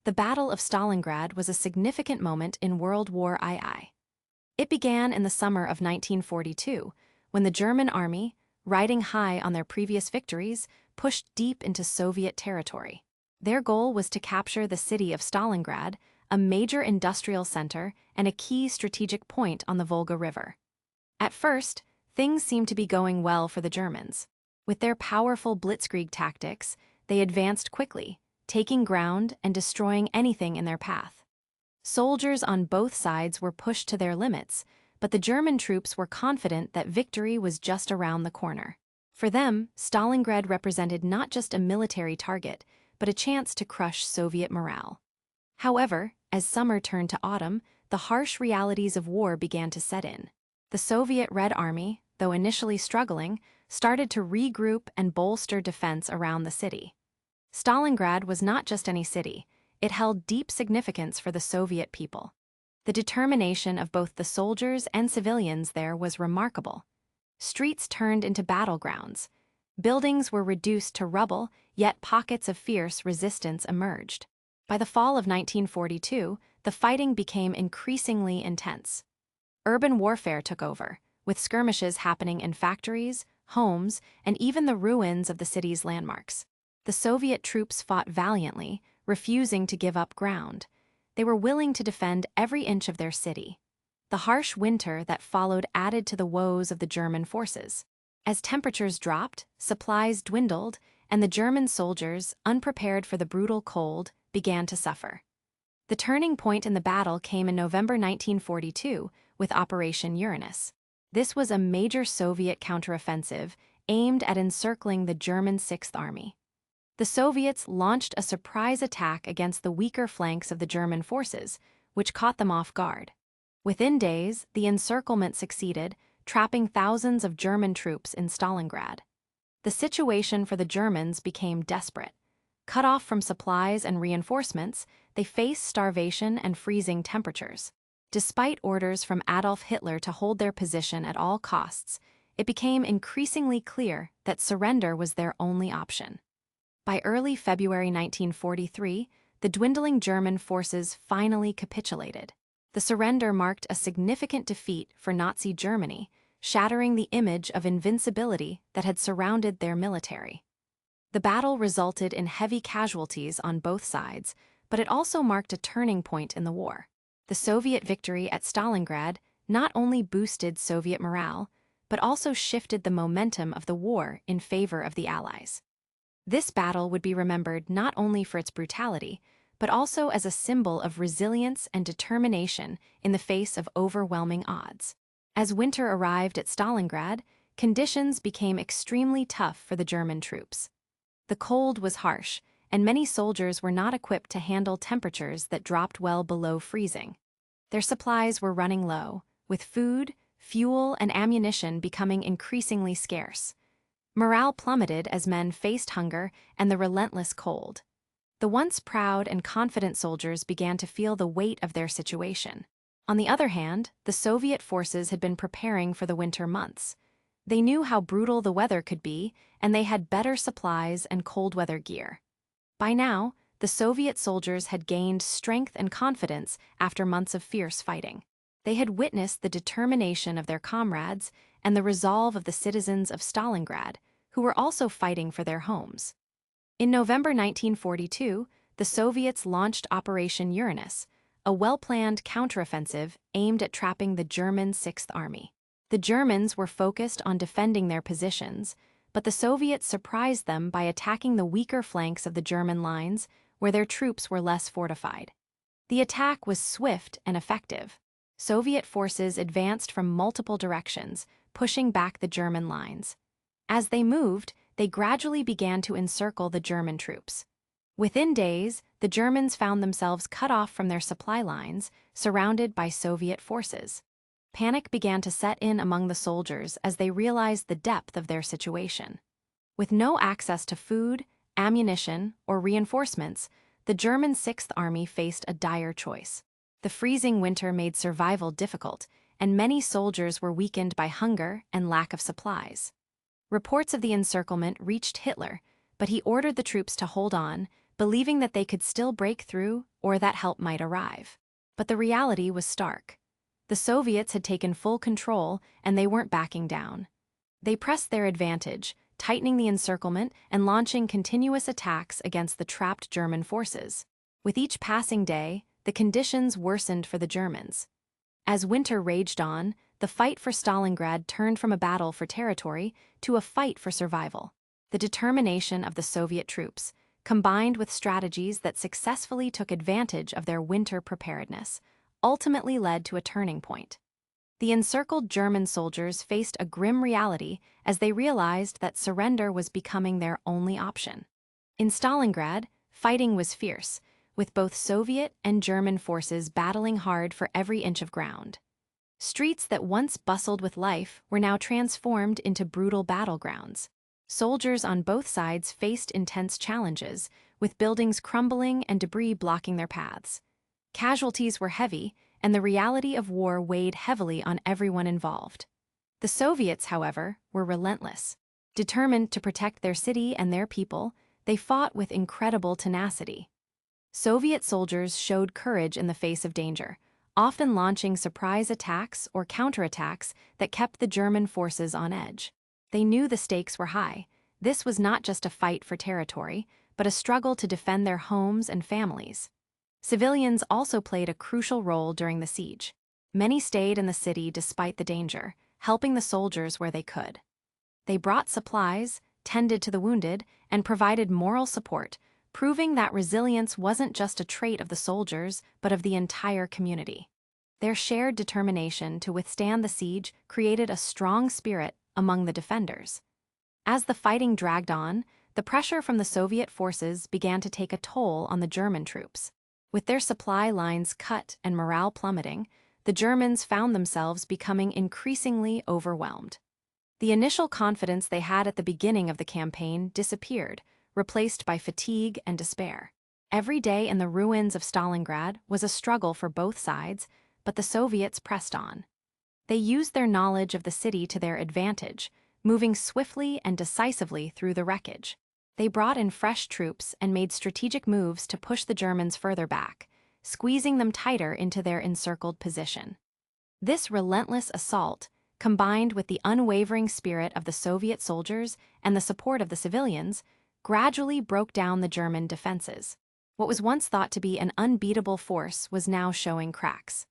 The Battle of Stalingrad was a significant moment in World War II. It began in the summer of 1942, when the German army, riding high on their previous victories, pushed deep into Soviet territory. Their goal was to capture the city of Stalingrad, a major industrial center and a key strategic point on the Volga River. At first, things seemed to be going well for the Germans. With their powerful blitzkrieg tactics, they advanced quickly, taking ground and destroying anything in their path. Soldiers on both sides were pushed to their limits, but the German troops were confident that victory was just around the corner. For them, Stalingrad represented not just a military target, but a chance to crush Soviet morale. However, as summer turned to autumn, the harsh realities of war began to set in. The Soviet Red Army, though initially struggling, started to regroup and bolster defense around the city. Stalingrad was not just any city, it held deep significance for the Soviet people. The determination of both the soldiers and civilians there was remarkable. Streets turned into battlegrounds. Buildings were reduced to rubble, yet pockets of fierce resistance emerged. By the fall of 1942, the fighting became increasingly intense. Urban warfare took over, with skirmishes happening in factories, homes, and even the ruins of the city's landmarks. The Soviet troops fought valiantly, refusing to give up ground. They were willing to defend every inch of their city. The harsh winter that followed added to the woes of the German forces. As temperatures dropped, supplies dwindled, and the German soldiers, unprepared for the brutal cold, began to suffer. The turning point in the battle came in November 1942 with Operation Uranus. This was a major Soviet counteroffensive aimed at encircling the German Sixth Army. The Soviets launched a surprise attack against the weaker flanks of the German forces, which caught them off guard. Within days, the encirclement succeeded, trapping thousands of German troops in Stalingrad. The situation for the Germans became desperate. Cut off from supplies and reinforcements, they faced starvation and freezing temperatures. Despite orders from Adolf Hitler to hold their position at all costs, it became increasingly clear that surrender was their only option. By early February 1943, the dwindling German forces finally capitulated. The surrender marked a significant defeat for Nazi Germany, shattering the image of invincibility that had surrounded their military. The battle resulted in heavy casualties on both sides, but it also marked a turning point in the war. The Soviet victory at Stalingrad not only boosted Soviet morale, but also shifted the momentum of the war in favor of the Allies. This battle would be remembered not only for its brutality, but also as a symbol of resilience and determination in the face of overwhelming odds. As winter arrived at Stalingrad, conditions became extremely tough for the German troops. The cold was harsh, and many soldiers were not equipped to handle temperatures that dropped well below freezing. Their supplies were running low, with food, fuel, and ammunition becoming increasingly scarce. Morale plummeted as men faced hunger and the relentless cold. The once proud and confident soldiers began to feel the weight of their situation. On the other hand, the Soviet forces had been preparing for the winter months. They knew how brutal the weather could be, and they had better supplies and cold weather gear. By now, the Soviet soldiers had gained strength and confidence after months of fierce fighting. They had witnessed the determination of their comrades and the resolve of the citizens of Stalingrad, who were also fighting for their homes. In November 1942, the Soviets launched Operation Uranus, a well-planned counteroffensive aimed at trapping the German Sixth Army. The Germans were focused on defending their positions, but the Soviets surprised them by attacking the weaker flanks of the German lines, where their troops were less fortified. The attack was swift and effective. Soviet forces advanced from multiple directions, pushing back the German lines. As they moved, they gradually began to encircle the German troops. Within days, the Germans found themselves cut off from their supply lines, surrounded by Soviet forces. Panic began to set in among the soldiers as they realized the depth of their situation. With no access to food, ammunition, or reinforcements, the German Sixth Army faced a dire choice. The freezing winter made survival difficult, and many soldiers were weakened by hunger and lack of supplies. Reports of the encirclement reached Hitler, but he ordered the troops to hold on, believing that they could still break through or that help might arrive. But the reality was stark. The Soviets had taken full control, and they weren't backing down. They pressed their advantage, tightening the encirclement and launching continuous attacks against the trapped German forces. With each passing day, the conditions worsened for the Germans. As winter raged on, the fight for Stalingrad turned from a battle for territory to a fight for survival. The determination of the Soviet troops, combined with strategies that successfully took advantage of their winter preparedness, ultimately led to a turning point. The encircled German soldiers faced a grim reality as they realized that surrender was becoming their only option. In Stalingrad, fighting was fierce, with both Soviet and German forces battling hard for every inch of ground. Streets that once bustled with life were now transformed into brutal battlegrounds. Soldiers on both sides faced intense challenges, with buildings crumbling and debris blocking their paths. Casualties were heavy, and the reality of war weighed heavily on everyone involved. The Soviets, however, were relentless. Determined to protect their city and their people, they fought with incredible tenacity. Soviet soldiers showed courage in the face of danger, often launching surprise attacks or counterattacks that kept the German forces on edge. They knew the stakes were high. This was not just a fight for territory, but a struggle to defend their homes and families. Civilians also played a crucial role during the siege. Many stayed in the city despite the danger, helping the soldiers where they could. They brought supplies, tended to the wounded, and provided moral support, proving that resilience wasn't just a trait of the soldiers, but of the entire community. Their shared determination to withstand the siege created a strong spirit among the defenders. As the fighting dragged on, the pressure from the Soviet forces began to take a toll on the German troops. With their supply lines cut and morale plummeting, the Germans found themselves becoming increasingly overwhelmed. The initial confidence they had at the beginning of the campaign disappeared, replaced by fatigue and despair. Every day in the ruins of Stalingrad was a struggle for both sides, but the Soviets pressed on. They used their knowledge of the city to their advantage, moving swiftly and decisively through the wreckage. They brought in fresh troops and made strategic moves to push the Germans further back, squeezing them tighter into their encircled position. This relentless assault, combined with the unwavering spirit of the Soviet soldiers and the support of the civilians, gradually broke down the German defenses. What was once thought to be an unbeatable force was now showing cracks.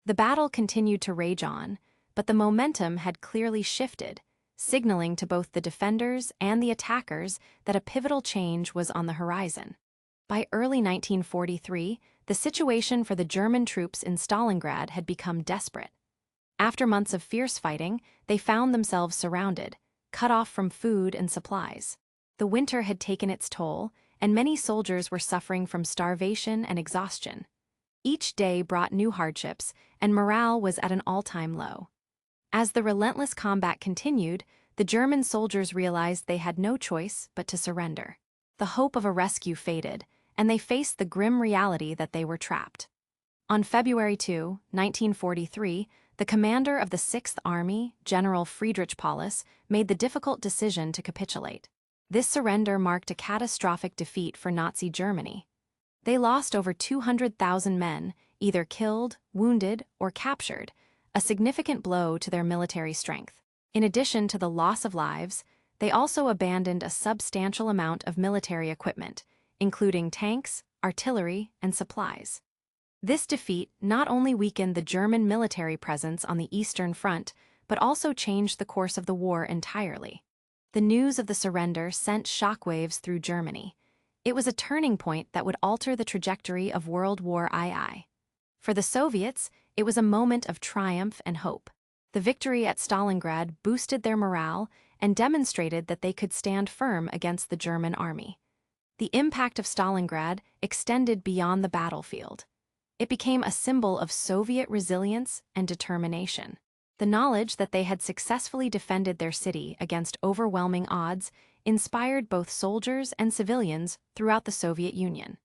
The battle continued to rage on, but the momentum had clearly shifted, signaling to both the defenders and the attackers that a pivotal change was on the horizon. By early 1943, the situation for the German troops in Stalingrad had become desperate. After months of fierce fighting, they found themselves surrounded, cut off from food and supplies. The winter had taken its toll, and many soldiers were suffering from starvation and exhaustion. Each day brought new hardships, and morale was at an all-time low. As the relentless combat continued, the German soldiers realized they had no choice but to surrender. The hope of a rescue faded, and they faced the grim reality that they were trapped. On February 2, 1943, the commander of the Sixth Army, General Friedrich Paulus, made the difficult decision to capitulate. This surrender marked a catastrophic defeat for Nazi Germany. They lost over 200,000 men, either killed, wounded, or captured, a significant blow to their military strength. In addition to the loss of lives, they also abandoned a substantial amount of military equipment, including tanks, artillery, and supplies. This defeat not only weakened the German military presence on the Eastern Front, but also changed the course of the war entirely. The news of the surrender sent shockwaves through Germany. It was a turning point that would alter the trajectory of World War II. For the Soviets, it was a moment of triumph and hope. The victory at Stalingrad boosted their morale and demonstrated that they could stand firm against the German army. The impact of Stalingrad extended beyond the battlefield. It became a symbol of Soviet resilience and determination. The knowledge that they had successfully defended their city against overwhelming odds inspired both soldiers and civilians throughout the Soviet Union.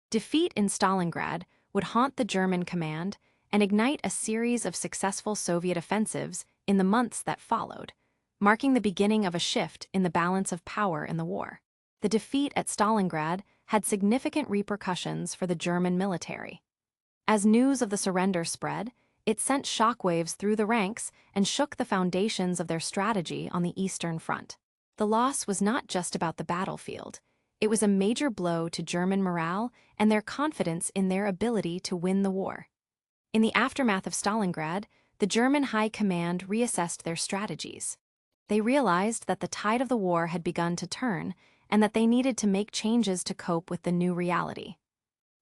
Defeat in Stalingrad would haunt the German command and ignite a series of successful Soviet offensives in the months that followed, marking the beginning of a shift in the balance of power in the war. The defeat at Stalingrad had significant repercussions for the German military. As news of the surrender spread, it sent shockwaves through the ranks and shook the foundations of their strategy on the Eastern Front. The loss was not just about the battlefield. It was a major blow to German morale and their confidence in their ability to win the war. In the aftermath of Stalingrad, the German High Command reassessed their strategies. They realized that the tide of the war had begun to turn and that they needed to make changes to cope with the new reality.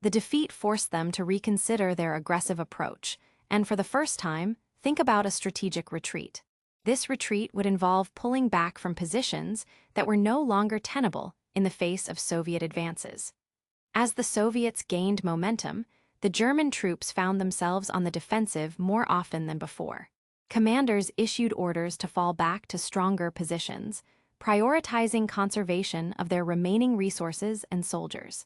The defeat forced them to reconsider their aggressive approach and, for the first time, think about a strategic retreat. This retreat would involve pulling back from positions that were no longer tenable in the face of Soviet advances. As the Soviets gained momentum, the German troops found themselves on the defensive more often than before. Commanders issued orders to fall back to stronger positions, prioritizing conservation of their remaining resources and soldiers.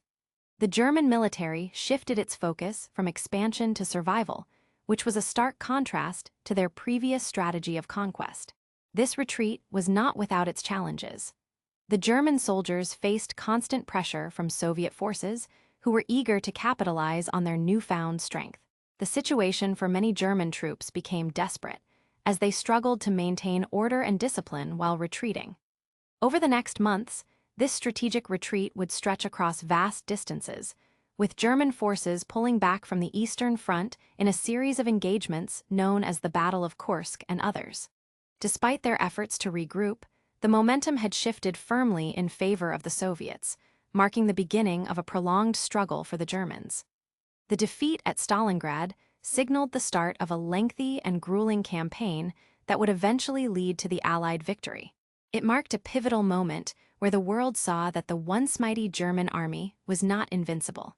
The German military shifted its focus from expansion to survival, which was a stark contrast to their previous strategy of conquest. This retreat was not without its challenges. The German soldiers faced constant pressure from Soviet forces, who were eager to capitalize on their newfound strength. The situation for many German troops became desperate, as they struggled to maintain order and discipline while retreating. Over the next months, this strategic retreat would stretch across vast distances, with German forces pulling back from the Eastern Front in a series of engagements known as the Battle of Kursk and others. Despite their efforts to regroup, the momentum had shifted firmly in favor of the Soviets, marking the beginning of a prolonged struggle for the Germans. The defeat at Stalingrad signaled the start of a lengthy and grueling campaign that would eventually lead to the Allied victory. It marked a pivotal moment where the world saw that the once mighty German army was not invincible.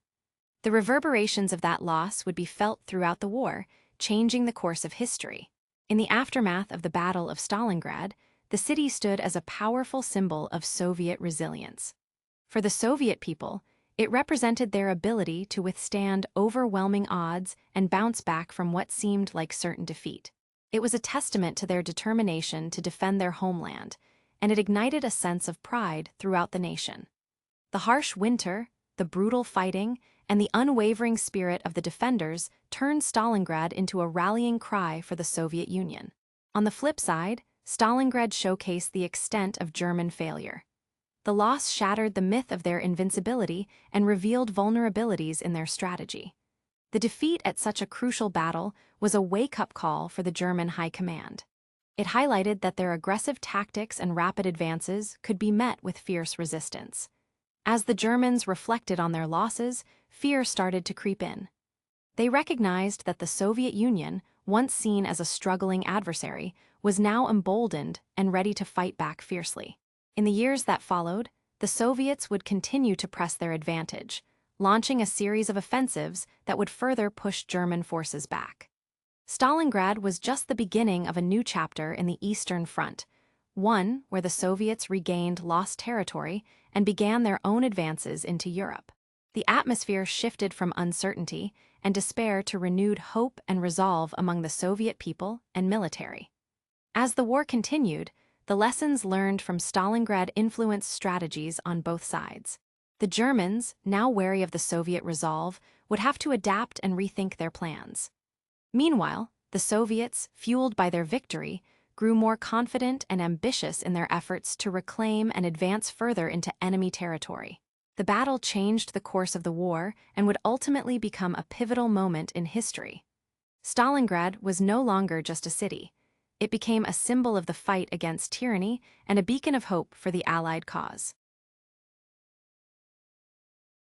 The reverberations of that loss would be felt throughout the war, changing the course of history. In the aftermath of the Battle of Stalingrad, the city stood as a powerful symbol of Soviet resilience. For the Soviet people, it represented their ability to withstand overwhelming odds and bounce back from what seemed like certain defeat. It was a testament to their determination to defend their homeland, and it ignited a sense of pride throughout the nation. The harsh winter, the brutal fighting, and the unwavering spirit of the defenders turned Stalingrad into a rallying cry for the Soviet Union. On the flip side, Stalingrad showcased the extent of German failure. The loss shattered the myth of their invincibility and revealed vulnerabilities in their strategy. The defeat at such a crucial battle was a wake-up call for the German High Command. It highlighted that their aggressive tactics and rapid advances could be met with fierce resistance. As the Germans reflected on their losses, fear started to creep in. They recognized that the Soviet Union, once seen as a struggling adversary, was now emboldened and ready to fight back fiercely. In the years that followed, the Soviets would continue to press their advantage, launching a series of offensives that would further push German forces back. Stalingrad was just the beginning of a new chapter in the Eastern Front, one where the Soviets regained lost territory and began their own advances into Europe. The atmosphere shifted from uncertainty and despair to renewed hope and resolve among the Soviet people and military. As the war continued, the lessons learned from Stalingrad influenced strategies on both sides. The Germans, now wary of the Soviet resolve, would have to adapt and rethink their plans. Meanwhile, the Soviets, fueled by their victory, grew more confident and ambitious in their efforts to reclaim and advance further into enemy territory. The battle changed the course of the war and would ultimately become a pivotal moment in history. Stalingrad was no longer just a city. It became a symbol of the fight against tyranny and a beacon of hope for the Allied cause.